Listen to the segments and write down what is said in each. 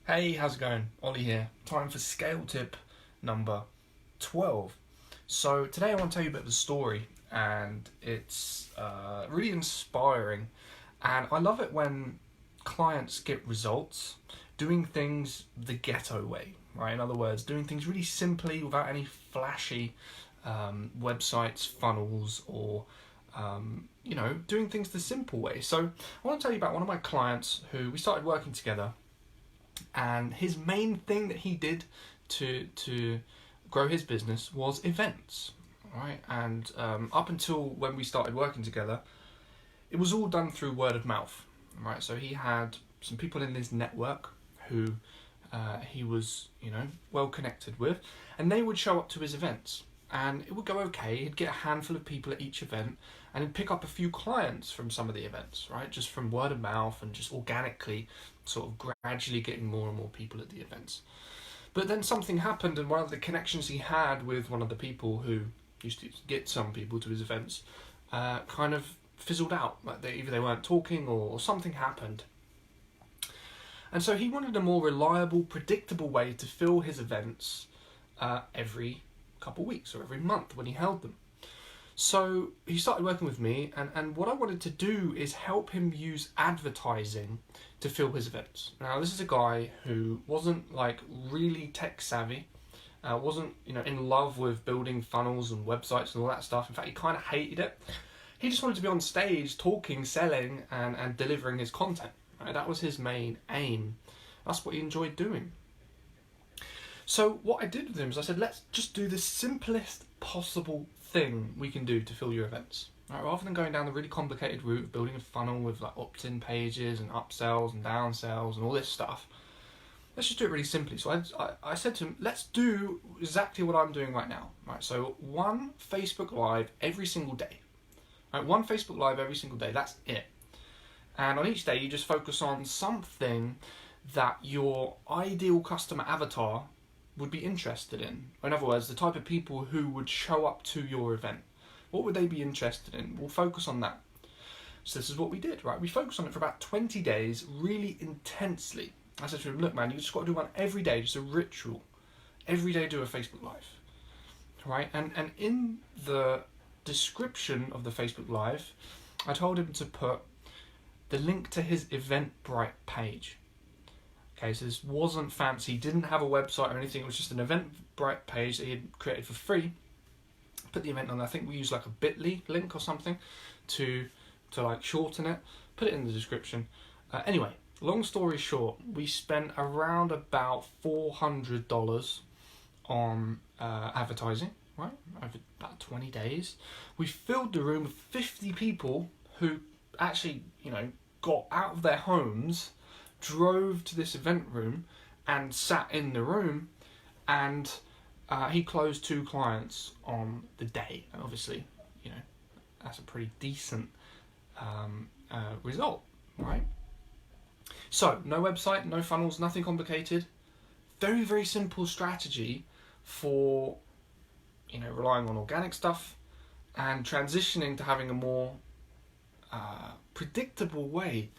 Hey, how's it going? Ollie here. Time for scale tip number 12. So today I want to tell you a bit of a story, and it's really inspiring. And I love it when clients get results doing things the ghetto way, right? In other words, doing things really simply without any flashy websites, funnels, or doing things the simple way. So I want to tell you about one of my clients who we started working together, and his main thing that he did to grow his business was events, right? And up until when we started working together, it was all done through word of mouth, right? So he had some people in his network who he was, well connected with, and they would show up to his events, and it would go okay. He'd get a handful of people at each event, and he'd pick up a few clients from some of the events, right? Just from word of mouth and just organically, sort of gradually getting more and more people at the events. But then something happened, and one of the connections he had with one of the people who used to get some people to his events kind of fizzled out. Like either they weren't talking or something happened. And so he wanted a more reliable, predictable way to fill his events every couple of weeks or every month when he held them. So he started working with me, and what I wanted to do is help him use advertising to fill his events. Now, this is a guy who wasn't like really tech savvy, wasn't in love with building funnels and websites and all that stuff. In fact, he kind of hated it. He just wanted to be on stage talking, selling, and delivering his content. Right? That was his main aim. That's what he enjoyed doing. So what I did with him is I said, let's just do the simplest possible thing we can do to fill your events. Right? Rather than going down the really complicated route of building a funnel with like opt-in pages and upsells and downsells and all this stuff, let's just do it really simply. So I said to him, let's do exactly what I'm doing right now. Right? So one Facebook Live every single day. Right? One Facebook Live every single day, that's it. And on each day you just focus on something that your ideal customer avatar would be interested in. In other words, the type of people who would show up to your event. What would they be interested in? We'll focus on that. So this is what we did, right? We focused on it for about 20 days, really intensely. I said to him, look man, you just got to do one every day, just a ritual. Every day do a Facebook Live, right? And in the description of the Facebook Live, I told him to put the link to his Eventbrite page. Okay, so this wasn't fancy, he didn't have a website or anything, it was just an Eventbrite page that he had created for free. Put the event on, I think we used like a bit.ly link or something to like shorten it, put it in the description. Anyway, long story short, we spent around about $400 on advertising, right, over about 20 days. We filled the room with 50 people who actually, got out of their homes, drove to this event room and sat in the room, and he closed 2 clients on the day. And obviously, that's a pretty decent result, right? So no website, no funnels, nothing complicated. Very, very simple strategy for relying on organic stuff and transitioning to having a more predictable way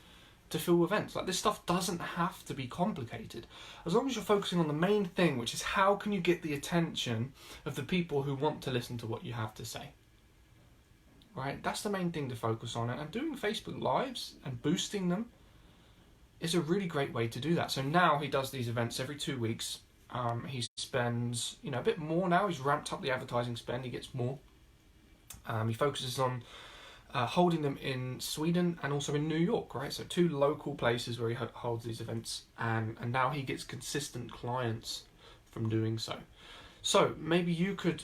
to fill events. Like, this stuff doesn't have to be complicated. As long as you're focusing on the main thing, which is how can you get the attention of the people who want to listen to what you have to say. Right? That's the main thing to focus on. And doing Facebook Lives and boosting them is a really great way to do that. So now he does these events every 2 weeks. He spends, a bit more now. He's ramped up the advertising spend. He gets more. He focuses on holding them in Sweden and also in New York, right? So 2 local places where he holds these events, and now he gets consistent clients from doing so. So maybe you could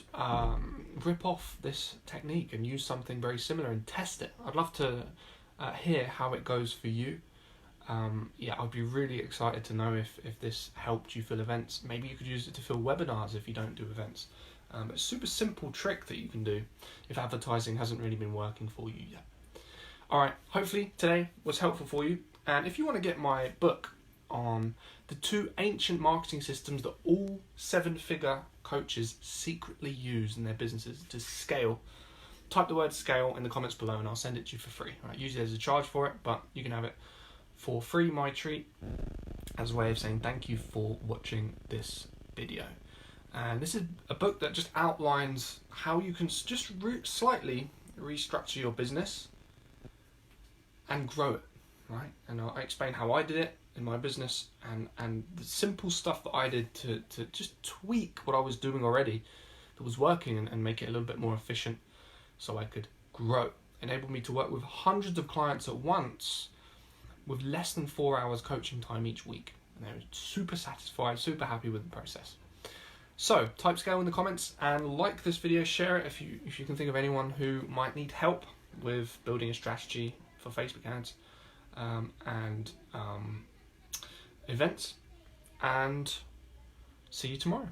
rip off this technique and use something very similar and test it. I'd love to hear how it goes for you. I'd be really excited to know if this helped you fill events. Maybe you could use it to fill webinars if you don't do events. It's a super simple trick that you can do if advertising hasn't really been working for you yet. Alright, hopefully today was helpful for you. And if you want to get my book on the 2 ancient marketing systems that all 7-figure coaches secretly use in their businesses to scale, type the word scale in the comments below and I'll send it to you for free. Right, usually there's a charge for it, but you can have it for free, my treat. as a way of saying thank you for watching this video. And this is a book that just outlines how you can just slightly restructure your business and grow it, right? And I explain how I did it in my business and the simple stuff that I did to just tweak what I was doing already that was working and make it a little bit more efficient so I could grow. Enabled me to work with hundreds of clients at once with less than 4 hours coaching time each week. And they were super satisfied, super happy with the process. So type scale in the comments and like this video, share it if you can think of anyone who might need help with building a strategy for Facebook ads and events, and see you tomorrow.